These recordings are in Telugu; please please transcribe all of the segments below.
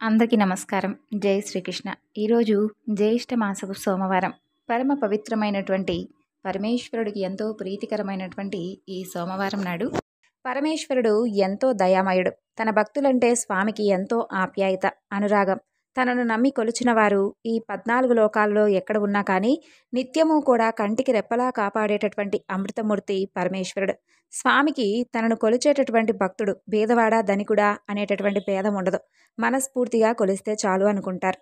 అందరికీ నమస్కారం. జై శ్రీకృష్ణ. ఈరోజు జ్యేష్ఠ మాసపు సోమవారం. పరమ పవిత్రమైనటువంటి పరమేశ్వరుడికి ఎంతో ప్రీతికరమైనటువంటి ఈ సోమవారం నాడు పరమేశ్వరుడు ఎంతో దయామయుడు. తన భక్తులంటే స్వామికి ఎంతో ఆప్యాయత, అనురాగం. తనను నమ్మి కొలిచిన వారు ఈ 14 లోకాల్లో ఎక్కడ ఉన్నా కానీ నిత్యము కూడా కంటికి రెప్పలా కాపాడేటటువంటి అమృతమూర్తి పరమేశ్వరుడు. స్వామికి తనను కొలిచేటటువంటి భక్తుడు భేదవాడా ధనికుడా అనేటటువంటి భేదం ఉండదు. మనస్ఫూర్తిగా కొలిస్తే చాలు అనుకుంటారు.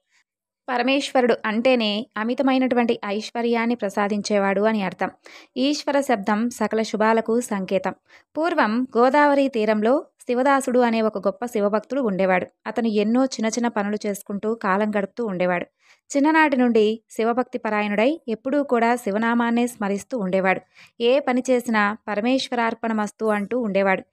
పరమేశ్వరుడు అంటేనే అమితమైనటువంటి ఐశ్వర్యాన్ని ప్రసాదించేవాడు అని అర్థం. ఈశ్వర శబ్దం సకల శుభాలకు సంకేతం. పూర్వం గోదావరి తీరంలో శివదాసుడు అనే ఒక గొప్ప శివభక్తుడు ఉండేవాడు. అతను ఎన్నో చిన్న చిన్న పనులు చేసుకుంటూ కాలం గడుపుతూ ఉండేవాడు. చిన్ననాటి నుండి శివభక్తి పరాయణుడై ఎప్పుడూ కూడా శివనామాన్నే స్మరిస్తూ ఉండేవాడు. ఏ పని చేసినా పరమేశ్వరార్పణమస్తు అంటూ ఉండేవాడు.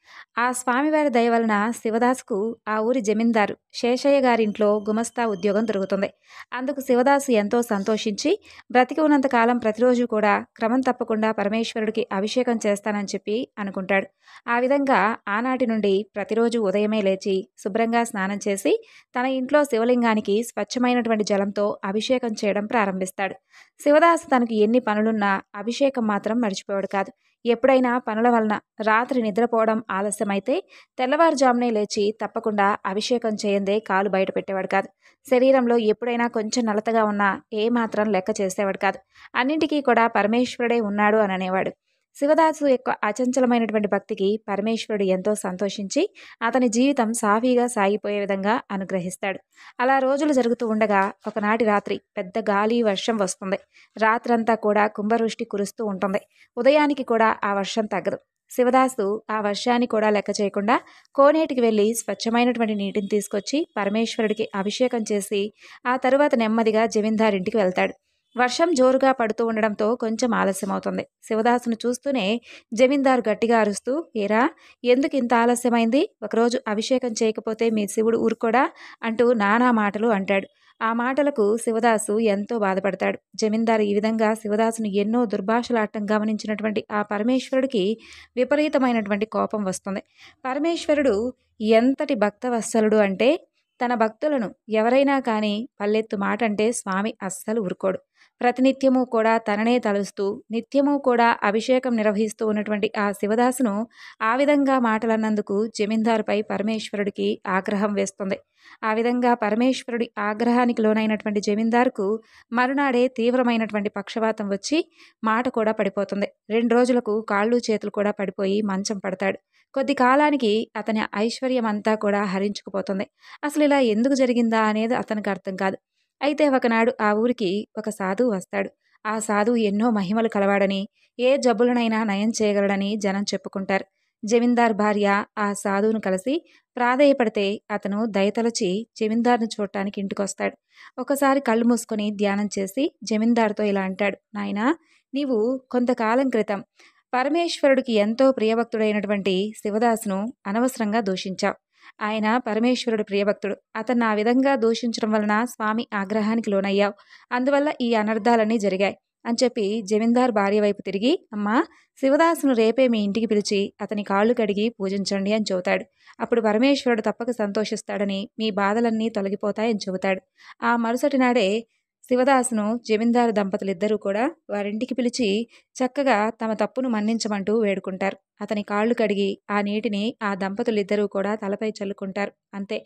ఆ స్వామివారి దయ వలన శివదాసుకు ఆ ఊరి జమీందారు శేషయ్య గారింట్లో గుమస్తా ఉద్యోగం దొరుకుతుంది. అందుకు శివదాసు ఎంతో సంతోషించి బ్రతికి ఉన్నంతకాలం ప్రతిరోజు కూడా క్రమం తప్పకుండా పరమేశ్వరుడికి అభిషేకం చేస్తానని చెప్పి అనుకుంటాడు. ఆ విధంగా ఆనాటి నుండి ప్రతిరోజు ఉదయమే లేచి శుభ్రంగా స్నానం చేసి తన ఇంట్లో శివలింగానికి స్వచ్ఛమైనటువంటి జలంతో అభిషేకం చేయడం ప్రారంభిస్తాడు. శివదాసు తనకు ఎన్ని పనులున్నా అభిషేకం మాత్రం మర్చిపోయాడు కాదు. ఎప్పుడైనా పనుల వలన రాత్రి నిద్రపోవడం ఆలస్యమైతే తెల్లవారుజామునే లేచి తప్పకుండా అభిషేకం చేయందే కాలు బయట పెట్టేవాడు కాదు. శరీరంలో ఎప్పుడైనా కొంచెం నలతగా ఉన్నా ఏమాత్రం లెక్క చేసేవాడు కాదు. అన్నింటికీ కూడా పరమేశ్వరుడే ఉన్నాడు అని అనేవాడు. శివదాసు యొక్క అచంచలమైనటువంటి భక్తికి పరమేశ్వరుడు ఎంతో సంతోషించి అతని జీవితం సాఫీగా సాగిపోయే విధంగా అనుగ్రహిస్తాడు. అలా రోజులు జరుగుతూ ఉండగా ఒకనాటి రాత్రి పెద్ద గాలి వర్షం వస్తుంది. రాత్రంతా కూడా కుంభవృష్టి కురుస్తూ ఉంటుంది. ఉదయానికి కూడా ఆ వర్షం తగ్గదు. శివదాసు ఆ వర్షాన్ని కూడా లెక్క చేయకుండా కోనేటికి వెళ్ళి స్వచ్ఛమైనటువంటి నీటిని తీసుకొచ్చి పరమేశ్వరుడికి అభిషేకం చేసి ఆ తరువాత నెమ్మదిగా జమీందారింటికి వెళ్తాడు. వర్షం జోరుగా పడుతూ ఉండడంతో కొంచెం ఆలస్యమవుతుంది. శివదాసును చూస్తూనే జమీందారు గట్టిగా అరుస్తూ, ఏరా, ఎందుకు ఇంత ఆలస్యమైంది? ఒకరోజు అభిషేకం చేయకపోతే మీ శివుడు ఊరుకోడా అంటూ నానా మాటలు అంటాడు. ఆ మాటలకు శివదాసు ఎంతో బాధపడతాడు. జమీందారు ఈ విధంగా శివదాసును ఎన్నో దుర్భాషలాడటం గమనించినటువంటి ఆ పరమేశ్వరుడికి విపరీతమైనటువంటి కోపం వస్తుంది. పరమేశ్వరుడు ఎంతటి భక్తవత్సలుడు అంటే తన భక్తులను ఎవరైనా కానీ పల్లెత్తు మాట అంటే స్వామి అస్సలు ఊరుకోడు. ప్రతినిత్యము కూడా తననే తలుస్తూ నిత్యము కూడా అభిషేకం నిర్వహిస్తూ ఉన్నటువంటి ఆ శివదాసును ఆ విధంగా మాటలన్నందుకు జమీందారుపై పరమేశ్వరుడికి ఆగ్రహం వేస్తుంది. ఆ విధంగా పరమేశ్వరుడి ఆగ్రహానికి లోనైనటువంటి జమీందారుకు మరునాడే తీవ్రమైనటువంటి పక్షవాతం వచ్చి మాట కూడా పడిపోతుంది. 2 రోజులకు కాళ్ళు చేతులు కూడా పడిపోయి మంచం పడతాడు. కొద్ది కాలానికి అతని ఐశ్వర్యం అంతా కూడా హరించుకుపోతుంది. అసలు ఇలా ఎందుకు జరిగిందా అనేది అతనికి అర్థం కాదు. అయితే ఒకనాడు ఆ ఊరికి ఒక సాధువు వస్తాడు. ఆ సాధువు ఎన్నో మహిమలు కలవాడని, ఏ జబ్బులనైనా నయం చేయగలడని జనం చెప్పుకుంటారు. జమీందార్ భార్య ఆ సాధువును కలిసి ప్రాధేయపడితే అతను దయతలచి జమీందారును చూడటానికి ఇంటికొస్తాడు. ఒకసారి కళ్ళు మూసుకొని ధ్యానం చేసి జమీందారుతో ఇలా అంటాడు, నాయనా, నీవు కొంతకాలం క్రితం పరమేశ్వరుడికి ఎంతో ప్రియభక్తుడైనటువంటి శివదాసును అనవసరంగా దూషించావు. ఆయన పరమేశ్వరుడు ప్రియభక్తుడు. అతన్ని ఆ విధంగా దూషించడం వలన స్వామి ఆగ్రహానికి లోనయ్యావు. అందువల్ల ఈ అనర్థాలన్నీ జరిగాయి అని చెప్పి జమీందార్ భార్య వైపు తిరిగి, అమ్మా, శివదాసును రేపే మీ ఇంటికి పిలిచి అతని కాళ్ళు కడిగి పూజించండి అని చెబుతాడు. అప్పుడు పరమేశ్వరుడు తప్పక సంతోషిస్తాడని, మీ బాధలన్నీ తొలగిపోతాయని చెబుతాడు. ఆ మరుసటి నాడే శివదాసును జమీందారు దంపతులిద్దరూ కూడా వారింటికి పిలిచి చక్కగా తమ తప్పును మన్నించమంటూ వేడుకుంటారు. అతని కాళ్ళు కడిగి ఆ నీటిని ఆ దంపతులిద్దరూ కూడా తలపై చల్లుకుంటారు. అంతే,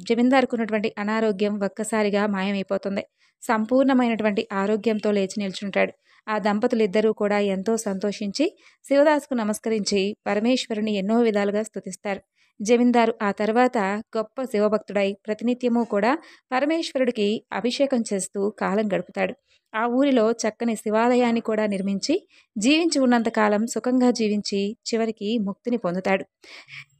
జమీందారుకున్నటువంటి అనారోగ్యం ఒక్కసారిగా మాయమైపోతుంది. సంపూర్ణమైనటువంటి ఆరోగ్యంతో లేచి నిల్చుంటాడు. ఆ దంపతులిద్దరూ కూడా ఎంతో సంతోషించి శివదాసుకు నమస్కరించి పరమేశ్వరుని ఎన్నో విధాలుగా స్తుతిస్తారు. జమీందారు ఆ తర్వాత గొప్ప శివభక్తుడై ప్రతినిత్యము కూడా పరమేశ్వరుడికి అభిషేకం చేస్తూ కాలం గడుపుతాడు. ఆ ఊరిలో చక్కని శివాలయాన్ని కూడా నిర్మించి జీవించి ఉన్నంతకాలం సుఖంగా జీవించి చివరికి ముక్తిని పొందుతాడు.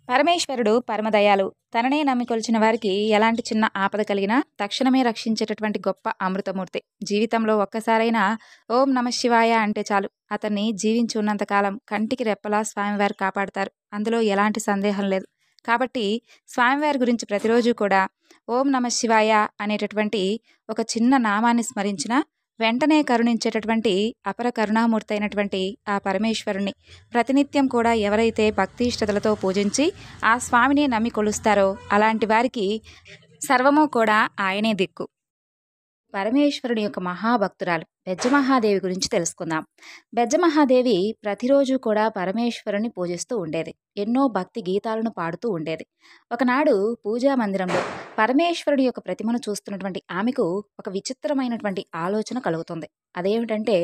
పరమేశ్వరుడు పరమదయాలు. తననే నమ్మికొల్చిన వారికి ఎలాంటి చిన్న ఆపద కలిగినా తక్షణమే రక్షించేటటువంటి గొప్ప అమృతమూర్తి. జీవితంలో ఒక్కసారైనా ఓం నమఃశివాయ అంటే చాలు, అతన్ని జీవించి ఉన్నంతకాలం కంటికి రెప్పలా స్వామివారు కాపాడతారు. అందులో ఎలాంటి సందేహం లేదు. కాబట్టి స్వామివారి గురించి ప్రతిరోజు కూడా ఓం నమఃశివాయ అనేటటువంటి ఒక చిన్న నామాన్ని స్మరించిన వెంటనే కరుణించేటటువంటి అపర కరుణామూర్తి అయినటువంటి ఆ పరమేశ్వరుణ్ణి ప్రతినిత్యం కూడా ఎవరైతే భక్తిష్టతలతో పూజించి ఆ స్వామిని నమ్మి కొలుస్తారో అలాంటి వారికి సర్వము కూడా ఆయనే దిక్కు. పరమేశ్వరుని యొక్క మహాభక్తురాలు బెజ్జమహాదేవి గురించి తెలుసుకుందాం. బెజ్జమహాదేవి ప్రతిరోజు కూడా పరమేశ్వరుని పూజిస్తూ ఉండేది. ఎన్నో భక్తి గీతాలను పాడుతూ ఉండేది. ఒకనాడు పూజా మందిరంలో పరమేశ్వరుడి యొక్క ప్రతిమను చూస్తున్నటువంటి ఆమెకు ఒక విచిత్రమైనటువంటి ఆలోచన కలుగుతుంది. అదేమిటంటే,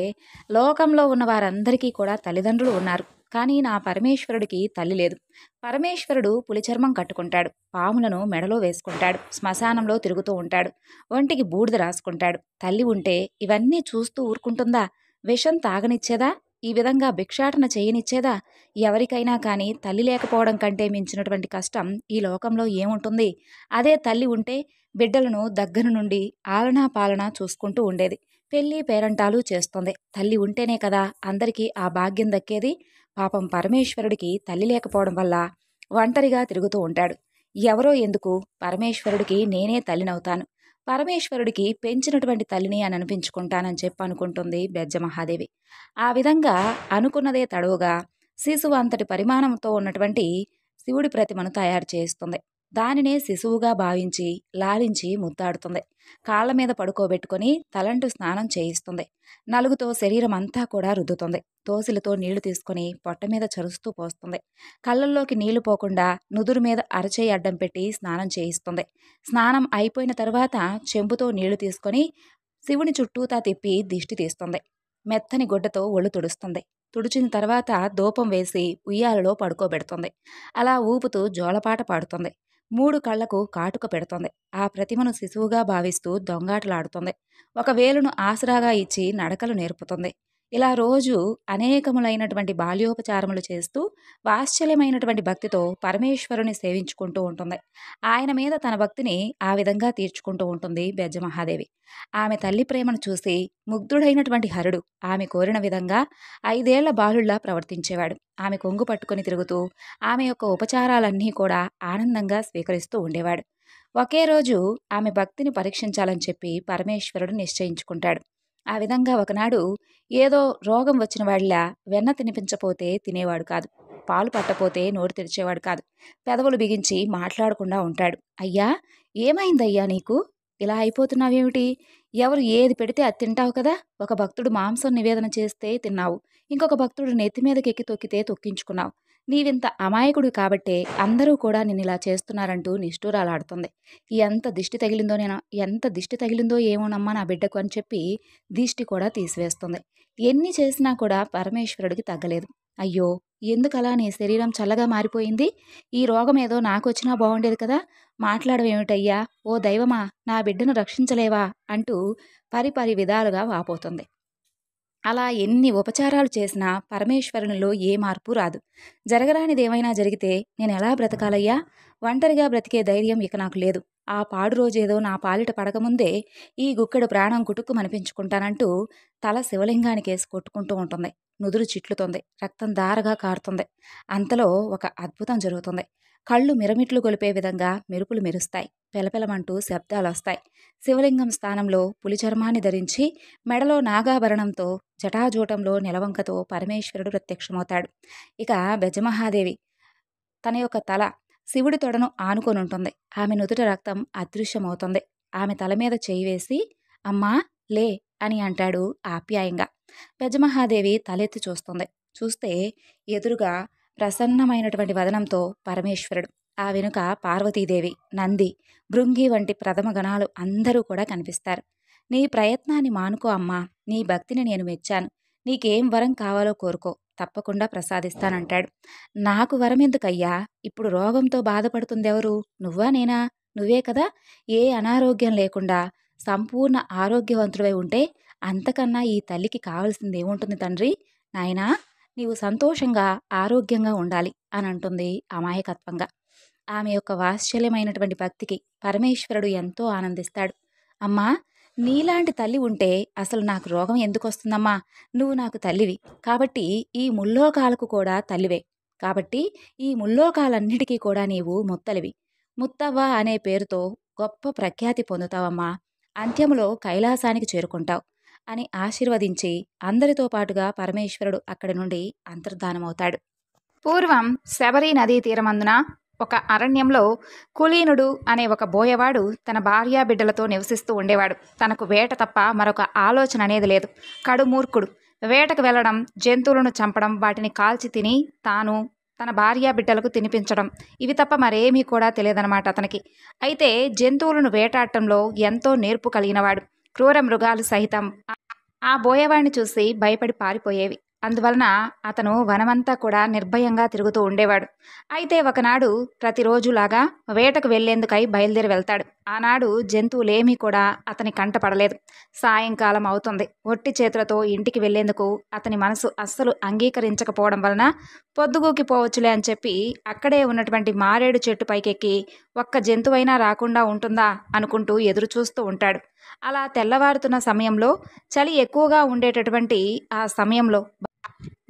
లోకంలో ఉన్న వారందరికీ కూడా తల్లిదండ్రులు ఉన్నారు, కానీ నా పరమేశ్వరుడికి తల్లి లేదు. పరమేశ్వరుడు పులిచర్మం కట్టుకుంటాడు, పాములను మెడలో వేసుకుంటాడు, శ్మశానంలో తిరుగుతూ ఉంటాడు, ఒంటికి బూడిద రాసుకుంటాడు. తల్లి ఉంటే ఇవన్నీ చూస్తూ ఊరుకుంటుందా? విషం తాగనిచ్చేదా? ఈ విధంగా భిక్షాటన చేయనిచ్చేదా? ఎవరికైనా కానీ తల్లి లేకపోవడం కంటే మించినటువంటి కష్టం ఈ లోకంలో ఏముంటుంది? అదే తల్లి ఉంటే బిడ్డలను దగ్గర నుండి ఆలనా పాలనా చూసుకుంటూ ఉండేది. పెళ్లి పేరంటాలు చేస్తుంది. తల్లి ఉంటేనే కదా అందరికీ ఆ భాగ్యం దక్కేది. పాపం పరమేశ్వరుడికి తల్లి లేకపోవడం వల్ల ఒంటరిగా తిరుగుతూ ఉంటాడు. ఎవరో ఎందుకు, పరమేశ్వరుడికి నేనే తల్లినవుతాను, పరమేశ్వరుడికి పెంచినటువంటి తల్లిని అని అనిపించుకుంటానని చెప్పి అనుకుంటుంది బెజ్జమహాదేవి. ఆ విధంగా అనుకున్నదే తడవుగా శిశువు అంతటి పరిమాణంతో ఉన్నటువంటి శివుడి ప్రతిమను తయారు చేస్తుంది. దానినే శిశువుగా భావించి లాలించి ముద్దాడుతుంది. కాళ్ళ మీద పడుకోబెట్టుకొని తలంటు స్నానం చేయిస్తుంది. నలుగుతో శరీరం అంతా కూడా రుద్దుతుంది. దోసిలతో నీళ్లు తీసుకొని పొట్ట మీద చరుస్తూ పోస్తుంది. కళ్ళల్లోకి నీళ్లు పోకుండా నుదురు మీద అరచేయి అడ్డం పెట్టి స్నానం చేయిస్తుంది. స్నానం అయిపోయిన తర్వాత చెంబుతో నీళ్లు తీసుకొని శివుని చుట్టూతా తిప్పి దిష్టి తీస్తుంది. మెత్తని గుడ్డతో ఒళ్ళు తుడుస్తుంది. తుడిచిన తర్వాత ధూపం వేసి ఉయ్యాలలో పడుకోబెడుతుంది. అలా ఊపుతూ జోలపాట పాడుతుంది. 3 కళ్లకు కాటుక పెడుతుంది. ఆ ప్రతిమను శిశువుగా భావిస్తూ దొంగాటలాడుతుంది. ఒక వేలును ఆసరాగా ఇచ్చి నడకలు నేర్పుతుంది. ఇలా రోజు అనేకములైనటువంటి బాల్యోపచారములు చేస్తూ వాత్సల్యమైనటువంటి భక్తితో పరమేశ్వరుని సేవించుకుంటూ ఉంటుంది. ఆయన మీద తన భక్తిని ఆ విధంగా తీర్చుకుంటూ ఉంటుంది బెజ్జమహాదేవి. ఆమె తల్లి ప్రేమను చూసి ముగ్ధుడైనటువంటి హరుడు ఆమె కోరిన విధంగా 5 ఏళ్ల బాలుళ్లా ప్రవర్తించేవాడు. ఆమె కొంగు పట్టుకొని తిరుగుతూ ఆమె యొక్క ఉపచారాలన్నీ కూడా ఆనందంగా స్వీకరిస్తూ ఉండేవాడు. ఒకే రోజు ఆమె భక్తిని పరీక్షించాలని చెప్పి పరమేశ్వరుడు నిశ్చయించుకుంటాడు. ఆ విధంగా ఒకనాడు ఏదో రోగం వచ్చిన వాడిలా వెన్న తినిపించపోతే తినేవాడు కాదు, పాలు పట్టపోతే నోరు తెరిచేవాడు కాదు, పెదవులు బిగించి మాట్లాడకుండా ఉంటాడు. అయ్యా, ఏమైందయ్యా నీకు? ఇలా అయిపోతున్నావేమిటి? ఎవరు ఏది పెడితే అది తింటావు కదా. ఒక భక్తుడు మాంసం నివేదన చేస్తే తిన్నావు, ఇంకొక భక్తుడు నెత్తి మీదకెక్కి తొక్కితే తొక్కించుకున్నావు. నీవింత అమాయకుడు కాబట్టే అందరూ కూడా నిన్ను ఇలా చేస్తున్నారంటూ నిష్ఠూరాలాడుతుంది. ఎంత దిష్టి తగిలిందో ఏమోనమ్మా నా బిడ్డకు అని చెప్పి దిష్టి కూడా తీసివేస్తుంది. ఎన్ని చేసినా కూడా పరమేశ్వరుడికి తగ్గలేదు. అయ్యో, ఎందుకలా నీ శరీరం చల్లగా మారిపోయింది? ఈ రోగం ఏదో నాకొచ్చినా బాగుండేది కదా. మాట్లాడవేమిటయ్యా, ఓ దైవమా, నా బిడ్డను రక్షించలేవా అంటూ పరిపరి విధాలుగా వాపోతుంది. అలా ఎన్ని ఉపచారాలు చేసినా పరమేశ్వరునిలో ఏ మార్పు రాదు. జరగరానిదేమైనా జరిగితే నేను ఎలా బ్రతకాలయ్యా? ఒంటరిగా బ్రతికే ధైర్యం ఇక నాకు లేదు. ఆ పాడు రోజేదో నా పాలిట పడకముందే ఈ గుక్కెడు ప్రాణం కుటుక్కుమనిపించుకుంటానంటూ తల శివలింగానికేసి కొట్టుకుంటూ ఉంటుంది. నుదురు చిట్లుతుంది, రక్తం ధారగా కారుతుంది. అంతలో ఒక అద్భుతం జరుగుతుంది. కళ్ళు మిరమిట్లు గొలిపే విధంగా మెరుపులు మెరుస్తాయి. పెలపెలమంటూ శబ్దాలొస్తాయి. శివలింగం స్థానంలో పులి చర్మాన్ని ధరించి మెడలో నాగాభరణంతో జటాజూటంలో నిలవంకతో పరమేశ్వరుడు ప్రత్యక్షమవుతాడు. ఇక బెజమహాదేవి తన యొక్క తల శివుడి తొడను ఆనుకొనుంటుంది. ఆమె నుదుట రక్తం అదృశ్యమవుతుంది. ఆమె తల మీద చేయి వేసి, అమ్మా లే అని అంటాడు ఆప్యాయంగా. బెజమహాదేవి తలెత్తి చూస్తుంది. చూస్తే ఎదురుగా ప్రసన్నమైనటువంటి వదనంతో పరమేశ్వరుడు, ఆ వెనుక పార్వతీదేవి, నంది, భృంగి వంటి ప్రథమ గణాలు అందరూ కూడా కనిపిస్తారు. నీ ప్రయత్నాన్ని మానుకో అమ్మా, నీ భక్తిని నేను మెచ్చాను. నీకేం వరం కావాలో కోరుకో, తప్పకుండా ప్రసాదిస్తానంటాడు. నాకు వరం ఎందుకయ్యా? ఇప్పుడు రోగంతో బాధపడుతుందెవరు? నువ్వా నేనా? నువ్వే కదా. ఏ అనారోగ్యం లేకుండా సంపూర్ణ ఆరోగ్యవంతుడివై ఉంటే అంతకన్నా ఈ తల్లికి కావలసింది ఏముంటుంది తండ్రి? నాయనా, నీవు సంతోషంగా ఆరోగ్యంగా ఉండాలి అని అంటుంది అమాయకత్వంగా. ఆమె యొక్క వాత్సల్యమైనటువంటి భక్తికి పరమేశ్వరుడు ఎంతో ఆనందిస్తాడు. అమ్మా, నీలాంటి తల్లి ఉంటే అసలు నాకు రోగం ఎందుకు వస్తుందమ్మా? నువ్వు నాకు తల్లివి కాబట్టి ఈ ముల్లోకాలకు కూడా తల్లివే. కాబట్టి ఈ ముల్లోకాలన్నిటికీ కూడా నీవు ముత్తలివి. ముత్తవ్వ అనే పేరుతో గొప్ప ప్రఖ్యాతి పొందుతావమ్మా. అంత్యములో కైలాసానికి చేరుకుంటావు. అని ఆశీర్వదించి అందరితో పాటుగా పరమేశ్వరుడు అక్కడి నుండి అంతర్ధానమవుతాడు. పూర్వం శబరి నదీ తీరమందున ఒక అరణ్యంలో కులీనుడు అనే ఒక బోయవాడు తన భార్యా బిడ్డలతో నివసిస్తూ ఉండేవాడు. తనకు వేట తప్ప మరొక ఆలోచన అనేది లేదు. కడుమూర్ఖుడు. వేటకు వెళ్ళడం, జంతువులను చంపడం, వాటిని కాల్చి తిని తాను తన భార్యా బిడ్డలకు తినిపించడం, ఇవి తప్ప మరేమీ కూడా తెలియదన్నమాట అతనికి. అయితే జంతువులను వేటాడటంలో ఎంతో నేర్పు కలిగినవాడు. క్రూర మృగాలు సహితం ఆ బోయవాడిని చూసి భయపడి పారిపోయేవి. అందువలన అతను వనమంతా కూడా నిర్భయంగా తిరుగుతూ ఉండేవాడు. అయితే ఒకనాడు ప్రతిరోజులాగా వేటకు వెళ్లేందుకై బయలుదేరి వెళ్తాడు. ఆనాడు జంతువులేమీ కూడా అతని కంటపడలేదు. సాయంకాలం అవుతుంది. ఒట్టి చేతులతో ఇంటికి వెళ్లేందుకు అతని మనసు అస్సలు అంగీకరించకపోవడం వలన పొద్దుగూకిపోవచ్చులే అని చెప్పి అక్కడే ఉన్నటువంటి మారేడు చెట్టు పైకెక్కి ఒక్క జంతువైనా రాకుండా ఉంటుందా అనుకుంటూ ఎదురు చూస్తూ ఉంటాడు. అలా తెల్లవారుతున్న సమయంలో చలి ఎక్కువగా ఉండేటటువంటి ఆ సమయంలో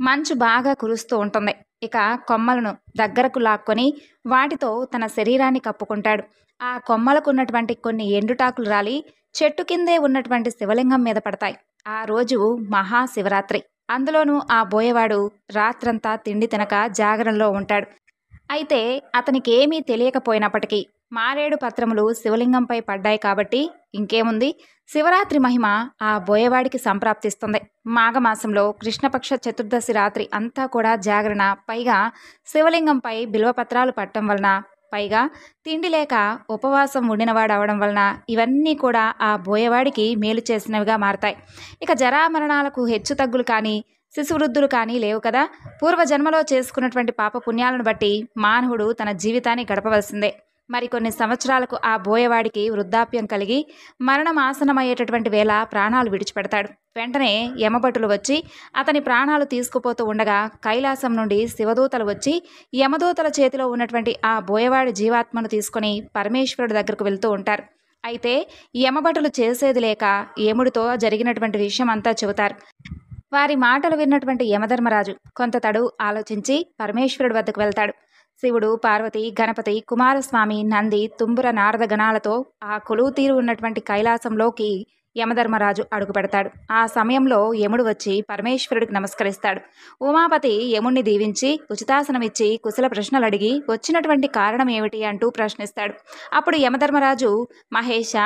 మంచు బాగా కురుస్తూ ఉంటుంది. ఇక కొమ్మలను దగ్గరకు లాక్కొని వాటితో తన శరీరాన్ని కప్పుకుంటాడు. ఆ కొమ్మలకు ఉన్నటువంటి కొన్ని ఎండుటాకులు రాలి చెట్టు కిందే ఉన్నటువంటి శివలింగం మీద పడతాయి. ఆ రోజు మహాశివరాత్రి. అందులోనూ ఆ బోయవాడు రాత్రంతా తిండి తినక జాగరణలో ఉంటాడు. అయితే అతనికి ఏమీ తెలియకపోయినప్పటికీ మారేడు పత్రములు శివలింగంపై పడ్డాయి కాబట్టి ఇంకేముంది, శివరాత్రి మహిమ ఆ బోయవాడికి సంప్రాప్తిస్తుంది. మాఘమాసంలో కృష్ణపక్ష చతుర్దశి రాత్రి అంతా కూడా జాగరణ, పైగా శివలింగంపై బిల్వపత్రాలు పట్టడం వలన, పైగా తిండి లేక ఉపవాసం ఉండినవాడు అవడం వలన ఇవన్నీ కూడా ఆ బోయవాడికి మేలు చేసినవిగా మారతాయి. ఇక జరామరణాలకు హెచ్చు తగ్గులు కానీ శిశువృద్ధులు కానీ లేవు కదా. పూర్వజన్మలో చేసుకున్నటువంటి పాప పుణ్యాలను బట్టి మానవుడు తన జీవితాన్ని గడపవలసిందే. మరికొన్ని సంవత్సరాలకు ఆ బోయవాడికి వృద్ధాప్యం కలిగి మరణం ఆసనమయ్యేటటువంటి వేళ ప్రాణాలు విడిచిపెడతాడు. వెంటనే యమభటులు వచ్చి అతని ప్రాణాలు తీసుకుపోతూ ఉండగా కైలాసం నుండి శివదూతలు వచ్చి యమదూతల చేతిలో ఉన్నటువంటి ఆ బోయవాడి జీవాత్మను తీసుకొని పరమేశ్వరుడి దగ్గరకు వెళ్తూ ఉంటారు. అయితే యమభటులు చేసేది లేక యముడితో జరిగినటువంటి విషయం అంతా చెబుతారు. వారి మాటలు విన్నటువంటి యమధర్మరాజు కొంత తడు ఆలోచించి పరమేశ్వరుడి వద్దకు వెళ్తాడు. శివుడు, పార్వతి, గణపతి, కుమారస్వామి, నంది, తుంబుర, నారద గణాలతో ఆ కొలువు తీరు ఉన్నటువంటి కైలాసంలోకి యమధర్మరాజు అడుగు పెడతాడు. ఆ సమయంలో యముడు వచ్చి పరమేశ్వరుడికి నమస్కరిస్తాడు. ఉమాపతి యముణ్ణి దీవించి ఉచితాసనమిచ్చి కుశల ప్రశ్నలు అడిగి వచ్చినటువంటి కారణం ఏమిటి అంటూ ప్రశ్నిస్తాడు. అప్పుడు యమధర్మరాజు, మహేష,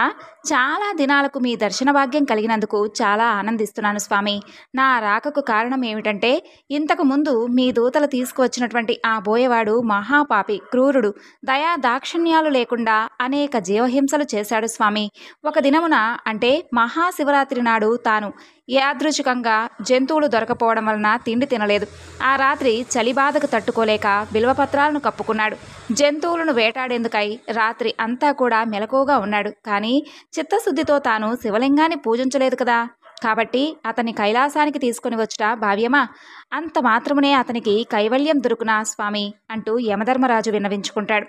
చాలా దినాలకు మీ దర్శన భాగ్యం కలిగినందుకు చాలా ఆనందిస్తున్నాను స్వామి. నా రాకకు కారణం ఏమిటంటే ఇంతకు ముందు మీ దూతలు తీసుకువచ్చినటువంటి ఆ బోయవాడు మహాపాపి, క్రూరుడు, దయా దాక్షిణ్యాలు లేకుండా అనేక జీవహింసలు చేశాడు స్వామి. ఒక దినమున అంటే మహాశివరాత్రి నాడు తాను యాదృచ్ఛికంగా జంతువులు దొరకపోవడం వలన తిండి తినలేదు. ఆ రాత్రి చలి బాధకు తట్టుకోలేక బిల్వపత్రాలను కప్పుకున్నాడు. జంతువులను వేటాడేందుకై రాత్రి అంతా కూడా మెలకువగా ఉన్నాడు. కానీ చిత్తశుద్ధితో తాను శివలింగాన్ని పూజించలేదు కదా. కాబట్టి అతన్ని కైలాసానికి తీసుకుని వచ్చుట భావ్యమా? అంత మాత్రమునే అతనికి కైవల్యం దొరుకునా స్వామి అంటూ యమధర్మరాజు విన్నవించుకుంటాడు.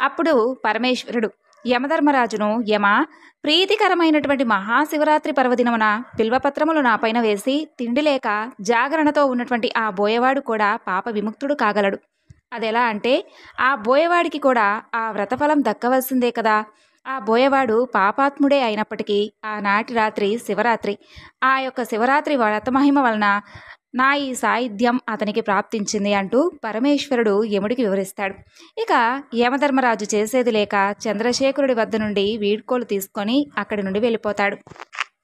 అప్పుడు పరమేశ్వరుడు యమధర్మరాజును, యమ, ప్రీతికరమైనటువంటి మహాశివరాత్రి పర్వదినమున బిల్వపత్రములు నాపైన వేసి తిండి లేక జాగరణతో ఉన్నటువంటి ఆ బోయవాడు కూడా పాప విముక్తుడు కాగలడు. అదెలా అంటే ఆ బోయవాడికి కూడా ఆ వ్రతఫలం దక్కవలసిందే కదా. ఆ బోయవాడు పాపాత్ముడే అయినప్పటికీ ఆనాటి రాత్రి శివరాత్రి. ఆ యొక్క శివరాత్రి వ్రతమహిమ వలన నా ఈ సాయుధ్యం అతనికి ప్రాప్తించింది అంటూ పరమేశ్వరుడు యముడికి వివరిస్తాడు. ఇక యమధర్మరాజు చేసేది లేక చంద్రశేఖరుడి వద్ద నుండి వీడ్కోలు తీసుకొని అక్కడి నుండి వెళ్ళిపోతాడు.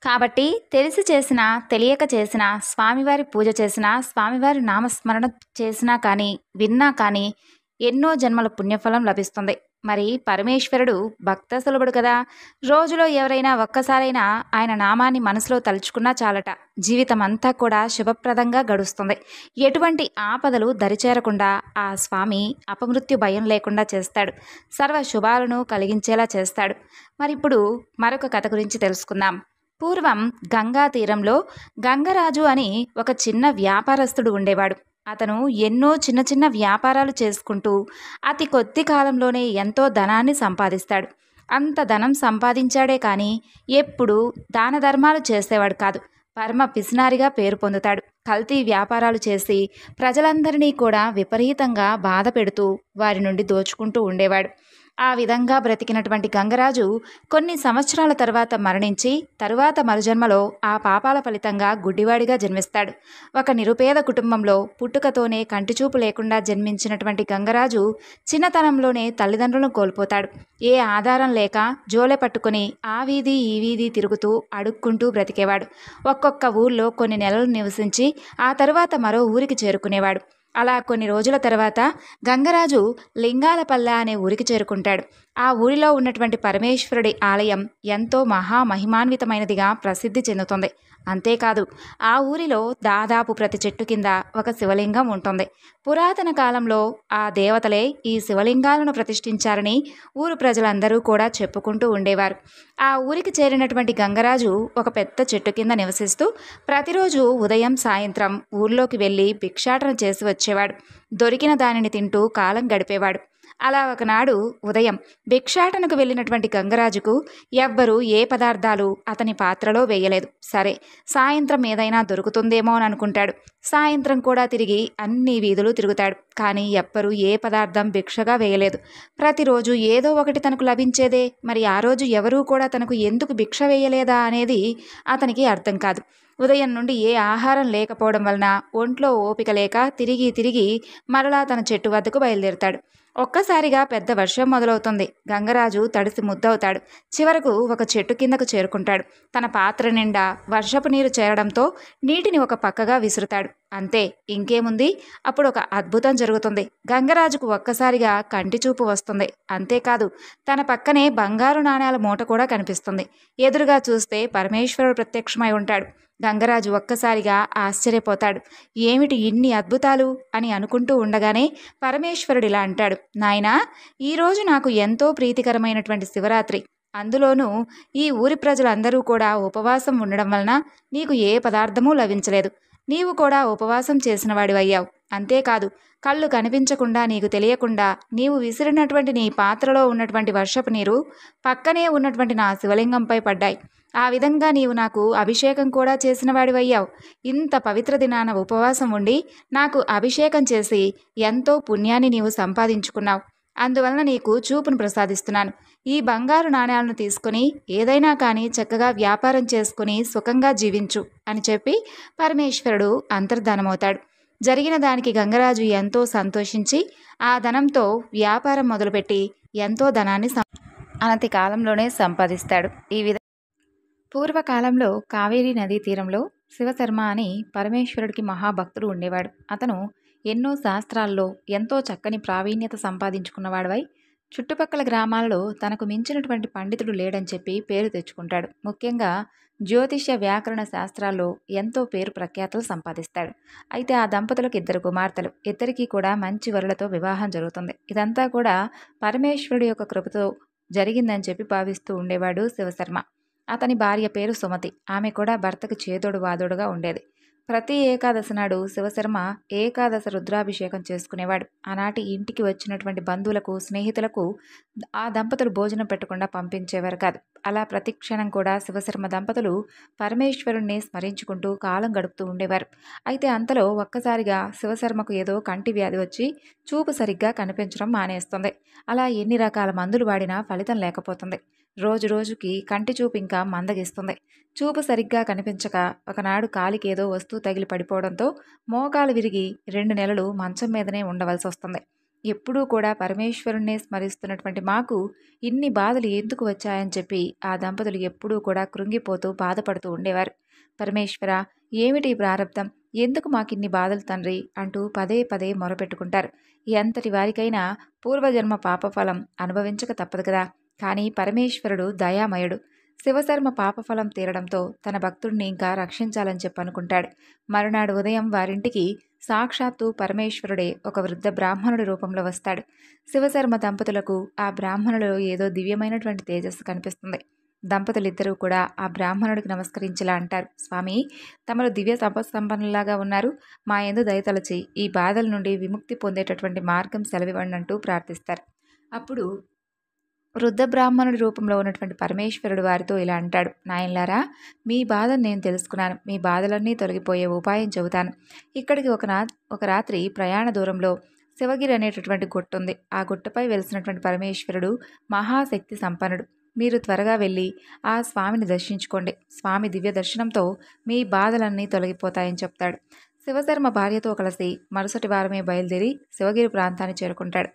కాబట్టి తెలిసి చేసినా తెలియక చేసినా స్వామివారి పూజ చేసినా స్వామివారి నామస్మరణ చేసినా కానీ విన్నా కానీ ఎన్నో జన్మల పుణ్యఫలం లభిస్తుంది. మరి పరమేశ్వరుడు భక్త సులభుడు కదా. రోజులో ఎవరైనా ఒక్కసారైనా ఆయన నామాన్ని మనసులో తలుచుకున్నా చాలట, జీవితం అంతా కూడా శుభప్రదంగా గడుస్తుంది. ఎటువంటి ఆపదలు దరిచేరకుండా ఆ స్వామి అపమృత్యు భయం లేకుండా చేస్తాడు. సర్వ శుభాలను కలిగించేలా చేస్తాడు. మరి ఇప్పుడు మరొక కథ గురించి తెలుసుకుందాం. పూర్వం గంగా తీరంలో గంగరాజు అని ఒక చిన్న వ్యాపారస్తుడు ఉండేవాడు. అతను ఎన్నో చిన్న చిన్న వ్యాపారాలు చేసుకుంటూ అతి కొద్ది కాలంలోనే ఎంతో ధనాన్ని సంపాదిస్తాడు. అంత ధనం సంపాదించాడే కానీ ఎప్పుడూ దాన ధర్మాలు చేసేవాడు కాదు. పరమ పిసినారిగా పేరు పొందుతాడు. కల్తీ వ్యాపారాలు చేసి ప్రజలందరినీ కూడా విపరీతంగా బాధ పెడుతూ వారి నుండి దోచుకుంటూ ఉండేవాడు. ఆ విధంగా బ్రతికినటువంటి గంగరాజు కొన్ని సంవత్సరాల తర్వాత మరణించి తరువాత మరుజన్మలో ఆ పాపాల ఫలితంగా గుడ్డివాడిగా జన్మిస్తాడు. ఒక నిరుపేద కుటుంబంలో పుట్టుకతోనే కంటిచూపు లేకుండా జన్మించినటువంటి గంగరాజు చిన్నతనంలోనే తల్లిదండ్రులను కోల్పోతాడు. ఏ ఆధారం లేక జోలె పట్టుకుని ఆ వీధి ఈ వీధి తిరుగుతూ అడుక్కుంటూ బ్రతికేవాడు. ఒక్కొక్క ఊర్లో కొన్ని నెలలు నివసించి ఆ తరువాత మరో ఊరికి చేరుకునేవాడు. అలా కొన్ని రోజుల తర్వాత గంగరాజు లింగాలపల్లె అనే ఊరికి చేరుకుంటాడు. ఆ ఊరిలో ఉన్నటువంటి పరమేశ్వరుడి ఆలయం ఎంతో మహామహిమాన్వితమైనదిగా ప్రసిద్ధి చెందుతుంది. అంతేకాదు ఆ ఊరిలో దాదాపు ప్రతి చెట్టు కింద ఒక శివలింగం ఉంటుంది. పురాతన కాలంలో ఆ దేవతలే ఈ శివలింగాలను ప్రతిష్ఠించారని ఊరు ప్రజలందరూ కూడా చెప్పుకుంటూ ఉండేవారు. ఆ ఊరికి చేరినటువంటి గంగరాజు ఒక పెద్ద చెట్టు కింద నివసిస్తూ ప్రతిరోజు ఉదయం సాయంత్రం ఊర్లోకి వెళ్ళి భిక్షాటన చేసి వచ్చేవాడు. దొరికిన దానిని తింటూ కాలం గడిపేవాడు. అలా ఒకనాడు ఉదయం భిక్షాటనకు వెళ్ళినటువంటి గంగరాజుకు ఎవ్వరూ ఏ పదార్థాలు అతని పాత్రలో వేయలేదు. సరే, సాయంత్రం ఏదైనా దొరుకుతుందేమో అని అనుకుంటాడు. సాయంత్రం కూడా తిరిగి అన్ని వీధులు తిరుగుతాడు. కానీ ఎవ్వరూ ఏ పదార్థం భిక్షగా వేయలేదు. ప్రతిరోజు ఏదో ఒకటి తనకు లభించేదే. మరి ఆ రోజు ఎవరూ కూడా తనకు ఎందుకు భిక్ష వేయలేదా అనేది అతనికి అర్థం కాదు. ఉదయం నుండి ఏ ఆహారం లేకపోవడం వలన ఒంట్లో ఓపిక లేక తిరిగి తిరిగి మరలా తన చెట్టు వద్దకు బయలుదేరుతాడు. ఒక్కసారిగా పెద్ద వర్షం మొదలవుతుంది. గంగరాజు తడిసి ముద్దవుతాడు. చివరకు ఒక చెట్టు కిందకు చేరుకుంటాడు. తన పాత్ర నిండా వర్షపు నీరు చేరడంతో నీటిని ఒక పక్కగా విసురుతాడు. అంతే, ఇంకేముంది, అప్పుడు ఒక అద్భుతం జరుగుతుంది. గంగరాజుకు ఒక్కసారిగా కంటి చూపు వస్తుంది. అంతేకాదు తన పక్కనే బంగారు నాణేల మూట కూడా కనిపిస్తుంది. ఎదురుగా చూస్తే పరమేశ్వరుడు ప్రత్యక్షమై ఉంటాడు. గంగరాజు ఒక్కసారిగా ఆశ్చర్యపోతాడు. ఏమిటి ఇన్ని అద్భుతాలు అని అనుకుంటూ ఉండగానే పరమేశ్వరుడు ఇలా అంటాడు, నాయనా, ఈరోజు నాకు ఎంతో ప్రీతికరమైనటువంటి శివరాత్రి. అందులోనూ ఈ ఊరి ప్రజలందరూ కూడా ఉపవాసం ఉండడం వలన నీకు ఏ పదార్థమూ లభించలేదు. నీవు కూడా ఉపవాసం చేసిన వాడివయ్యావు. అంతేకాదు కళ్ళు కనిపించకుండా నీకు తెలియకుండా నీవు విసిరినటువంటి నీ పాత్రలో ఉన్నటువంటి వర్షపు నీరు పక్కనే ఉన్నటువంటి నా శివలింగంపై పడ్డాయి. ఆ విధంగా నీవు నాకు అభిషేకం కూడా చేసిన వాడివయ్యావు. ఇంత పవిత్ర దినాన ఉపవాసం ఉండి నాకు అభిషేకం చేసి ఎంతో పుణ్యాన్ని నీవు సంపాదించుకున్నావు. అందువలన నీకు చూపును ప్రసాదిస్తున్నాను. ఈ బంగారు నాణ్యాలను తీసుకుని ఏదైనా కానీ చక్కగా వ్యాపారం చేసుకుని సుఖంగా జీవించు అని చెప్పి పరమేశ్వరుడు అంతర్ధానమవుతాడు. జరిగిన దానికి గంగరాజు ఎంతో సంతోషించి ఆ ధనంతో వ్యాపారం మొదలుపెట్టి ఎంతో ధనాన్ని అనతి కాలంలోనే సంపాదిస్తాడు. ఈ విధంగా పూర్వకాలంలో కావేరీ నదీ తీరంలో శివశర్మ అని పరమేశ్వరుడికి మహాభక్తుడు ఉండేవాడు. అతను ఎన్నో శాస్త్రాల్లో ఎంతో చక్కని ప్రావీణ్యత సంపాదించుకున్నవాడవై చుట్టుపక్కల గ్రామాలలో తనకు మించినటువంటి పండితుడు లేడని చెప్పి పేరు తెచ్చుకుంటాడు. ముఖ్యంగా జ్యోతిష్య వ్యాకరణ శాస్త్రాల్లో ఎంతో పేరు ప్రఖ్యాతులు సంపాదిస్తాడు. అయితే ఆ దంపతులకు 2 కుమార్తెలు. ఇద్దరికీ కూడా మంచి వరులతో వివాహం జరుగుతుంది. ఇదంతా కూడా పరమేశ్వరుడి యొక్క కృపతో జరిగిందని చెప్పి భావిస్తూ ఉండేవాడు శివశర్మ. అతని భార్య పేరు సుమతి. ఆమె కూడా భర్తకు చేదోడు వాదోడుగా ఉండేది. ప్రతి ఏకాదశి నాడు శివశర్మ ఏకాదశ రుద్రాభిషేకం చేసుకునేవాడు. ఆనాటి ఇంటికి వచ్చినటువంటి బంధువులకు, స్నేహితులకు ఆ దంపతులు భోజనం పెట్టకుండా పంపించేవారు కాదు. అలా ప్రతి క్షణం కూడా శివశర్మ దంపతులు పరమేశ్వరుణ్ణి స్మరించుకుంటూ కాలం గడుపుతూ ఉండేవారు. అయితే అంతలో ఒక్కసారిగా శివశర్మకు ఏదో కంటి వ్యాధి వచ్చి చూపు సరిగ్గా కనిపించడం మానేస్తుంది. అలా ఎన్ని రకాల మందులు వాడినా ఫలితం లేకపోతుంది. రోజు రోజుకి కంటి చూపు ఇంకా మందగిస్తుంది. చూపు సరిగ్గా కనిపించక ఒకనాడు కాలికి ఏదో వస్తువు తగిలి పడిపోవడంతో మోకాలు విరిగి 2 నెలలు మంచం మీదనే ఉండవలసి వస్తుంది. ఎప్పుడూ కూడా పరమేశ్వరుణ్ణి స్మరిస్తున్నటువంటి మాకు ఇన్ని బాధలు ఎందుకు వచ్చాయని చెప్పి ఆ దంపతులు ఎప్పుడూ కూడా కృంగిపోతూ బాధపడుతూ ఉండేవారు. పరమేశ్వర, ఏమిటి ప్రారంధం, ఎందుకు మాకిన్ని బాధలు తండ్రి అంటూ పదే పదే మొరపెట్టుకుంటారు. ఎంతటి వారికైనా పూర్వజన్మ పాపఫలం అనుభవించక తప్పదు కదా. కానీ పరమేశ్వరుడు దయామయుడు. శివశర్మ పాపఫలం తీరడంతో తన భక్తుడిని ఇంకా రక్షించాలని చెప్పనుకుంటాడు. మరునాడు ఉదయం వారింటికి సాక్షాత్తు పరమేశ్వరుడే ఒక వృద్ధ బ్రాహ్మణుడి రూపంలో వస్తాడు. శివశర్మ దంపతులకు ఆ బ్రాహ్మణులో ఏదో దివ్యమైనటువంటి తేజస్సు కనిపిస్తుంది. దంపతులిద్దరూ కూడా ఆ బ్రాహ్మణుడికి నమస్కరించేలా అంటారు, స్వామి, తమరు దివ్య సంపన్నులాగా ఉన్నారు. మా యందు దయతలచి ఈ బాధల నుండి విముక్తి పొందేటటువంటి మార్గం సెలవివ్వండి అంటూ ప్రార్థిస్తారు. అప్పుడు వృద్ధ బ్రాహ్మణుడి రూపంలో ఉన్నటువంటి పరమేశ్వరుడు వారితో ఇలా అంటాడు, నాయనలారా, మీ బాధను నేను తెలుసుకున్నాను. మీ బాధలన్నీ తొలగిపోయే ఉపాయం చెబుతాను. ఇక్కడికి ఒక రాత్రి ప్రయాణ దూరంలో శివగిరి అనేటటువంటి గుట్ట ఉంది. ఆ గుట్టపై వెలిసినటువంటి పరమేశ్వరుడు మహాశక్తి సంపన్నుడు. మీరు త్వరగా వెళ్ళి ఆ స్వామిని దర్శించుకోండి. స్వామి దివ్య దర్శనంతో మీ బాధలన్నీ తొలగిపోతాయని చెప్తాడు. శివశర్మ భార్యతో కలిసి మరుసటి వారమే బయలుదేరి శివగిరి ప్రాంతాన్ని చేరుకుంటాడు.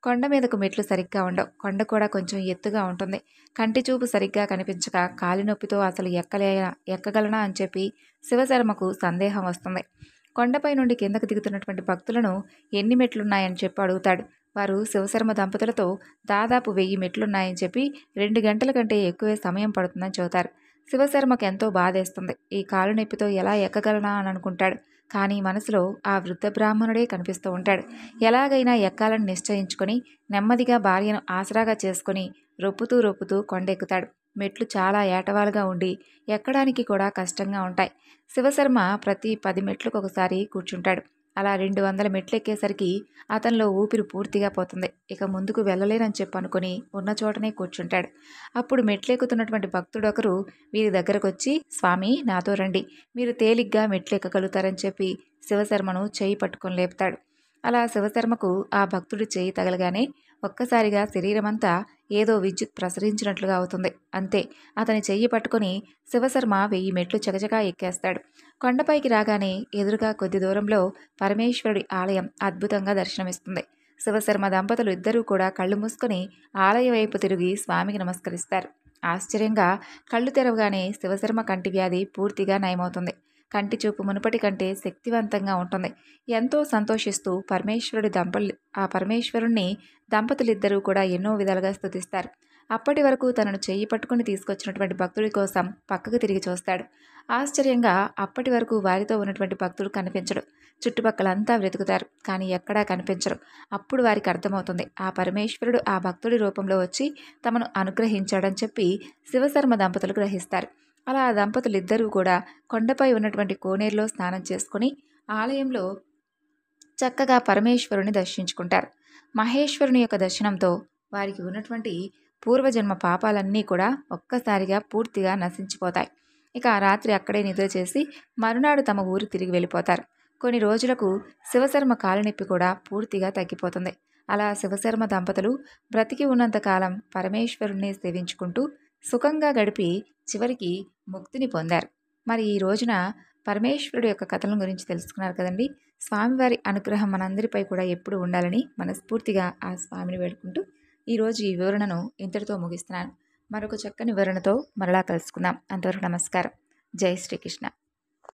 కొండ మీదకు మెట్లు సరిగ్గా ఉండవు. కొండ కూడా కొంచెం ఎత్తుగా ఉంటుంది. కంటి చూపు సరిగ్గా కనిపించక కాలినొప్పితో అసలు ఎక్కగలనా అని చెప్పి శివశర్మకు సందేహం వస్తుంది. కొండపై నుండి కిందకు దిగుతున్నటువంటి భక్తులను ఎన్ని మెట్లున్నాయని చెప్పి అడుగుతాడు. వారు శివశర్మ దంపతులతో దాదాపు 1000 మెట్లున్నాయని చెప్పి 2 గంటల కంటే ఎక్కువే సమయం పడుతుందని చెబుతారు. శివశర్మకు ఎంతో బాధేస్తుంది. ఈ కాలు నొప్పితో ఎలా ఎక్కగలనా అని అనుకుంటాడు. కానీ మనసులో ఆ వృద్ధ బ్రాహ్మణుడే కనిపిస్తూ ఉంటాడు. ఎలాగైనా ఎక్కాలని నిశ్చయించుకొని నెమ్మదిగా భార్యను ఆసరాగా చేసుకొని రొప్పుతూ కొండెక్కుతాడు. మెట్లు చాలా ఏటవాలుగా ఉండి ఎక్కడానికి కూడా కష్టంగా ఉంటాయి. శివశర్మ ప్రతి 10 మెట్లకు ఒకసారి కూర్చుంటాడు. అలా 200 మెట్లు ఎక్కేసరికి అతనిలో ఊపిరి పూర్తిగా పోతుంది. ఇక ముందుకు వెళ్ళలేనని చెప్పి అనుకుని ఉన్న చోటనే కూర్చుంటాడు. అప్పుడు మెట్లెక్కుతున్నటువంటి భక్తుడొకరు వీరి దగ్గరకు వచ్చి, స్వామి నాతో రండి, మీరు తేలిగ్గా మెట్లు ఎక్కగలుగుతారని చెప్పి శివశర్మను చేయి పట్టుకొని లేపుతాడు. అలా శివశర్మకు ఆ భక్తుడి చేయి తగలగానే ఒక్కసారిగా శరీరమంతా ఏదో విద్యుత్ ప్రసరించినట్లుగా అవుతుంది. అంతే, అతని చెయ్యి పట్టుకుని శివశర్మ 1000 మెట్లు చకచకా ఎక్కేస్తాడు. కొండపైకి రాగానే ఎదురుగా కొద్ది దూరంలో పరమేశ్వరుడి ఆలయం అద్భుతంగా దర్శనమిస్తుంది. శివశర్మ దంపతులు ఇద్దరూ కూడా కళ్ళు మూసుకొని ఆలయం వైపు తిరిగి స్వామికి నమస్కరిస్తారు. ఆశ్చర్యంగా కళ్ళు తెరవగానే శివశర్మ కంటి వ్యాధి పూర్తిగా నయమవుతుంది. కంటి చూపు మునుపటి కంటే శక్తివంతంగా ఉంటుంది. ఎంతో సంతోషిస్తూ పరమేశ్వరుణ్ణి దంపతులిద్దరూ కూడా ఎన్నో విధాలుగా స్తుతిస్తారు. అప్పటి వరకు తనను చెయ్యి పట్టుకుని తీసుకొచ్చినటువంటి భక్తుడి కోసం పక్కకు తిరిగి చూస్తాడు. ఆశ్చర్యంగా అప్పటి వరకు వారితో ఉన్నటువంటి భక్తుడు కనిపించడు. చుట్టుపక్కలంతా వెతుకుతారు, కానీ ఎక్కడా కనిపించరు. అప్పుడు వారికి అర్థమవుతుంది, ఆ పరమేశ్వరుడు ఆ భక్తుడి రూపంలో వచ్చి తమను అనుగ్రహించాడని చెప్పి శివశర్మ దంపతులు గ్రహిస్తారు. అలా ఆ దంపతులిద్దరూ కూడా కొండపై ఉన్నటువంటి కోనేరులో స్నానం చేసుకుని ఆలయంలో చక్కగా పరమేశ్వరుని దర్శించుకుంటారు. మహేశ్వరుని యొక్క దర్శనంతో వారికి ఉన్నటువంటి పూర్వజన్మ పాపాలన్నీ కూడా ఒక్కసారిగా పూర్తిగా నశించిపోతాయి. ఇక ఆ రాత్రి అక్కడే నిద్ర చేసి మరునాడు తమ ఊరు తిరిగి వెళ్ళిపోతారు. కొన్ని రోజులకు శివశర్మ కాలునొప్పి కూడా పూర్తిగా తగ్గిపోతుంది. అలా శివశర్మ దంపతులు బ్రతికి ఉన్నంతకాలం పరమేశ్వరుణ్ణి సేవించుకుంటూ సుఖంగా గడిపి చివరికి ముక్తిని పొందారు. మరి ఈ రోజున పరమేశ్వరుడు యొక్క కథల గురించి తెలుసుకున్నారు కదండి. స్వామివారి అనుగ్రహం మనందరిపై కూడా ఎప్పుడు ఉండాలని మనస్ఫూర్తిగా ఆ స్వామిని వేడుకుంటూ ఈరోజు ఈ వివరణను ఇంతటితో ముగిస్తున్నాను. మరొక చక్కని వివరణతో మరలా కలుసుకుందాం. అంతవరకు నమస్కారం. జై శ్రీకృష్ణ.